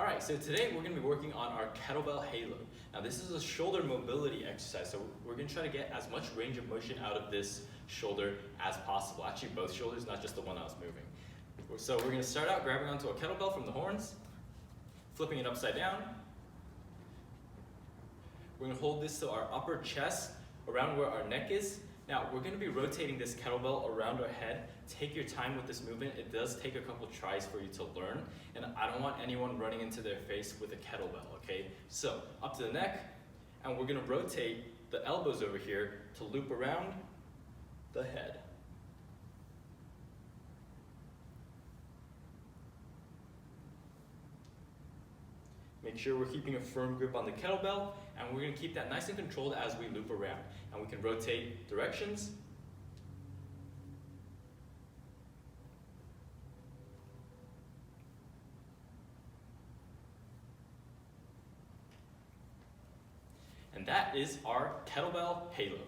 All right, so today we're gonna be working on our kettlebell halo. Now this is a shoulder mobility exercise, so we're gonna try to get as much range of motion out of this shoulder as possible. Actually both shoulders, not just the one that was moving. So we're gonna start out grabbing onto a kettlebell from the horns, flipping it upside down. We're gonna hold this to our upper chest, around where our neck is. Now, we're gonna be rotating this kettlebell around our head. Take your time with this movement. It does take a couple tries for you to learn, and I don't want anyone running into their face with a kettlebell, okay? So, up to the neck, and we're gonna rotate the elbows over here to loop around the head. Make sure we're keeping a firm grip on the kettlebell, and we're gonna keep that nice and controlled as we loop around. And we can rotate directions. And that is our kettlebell halo.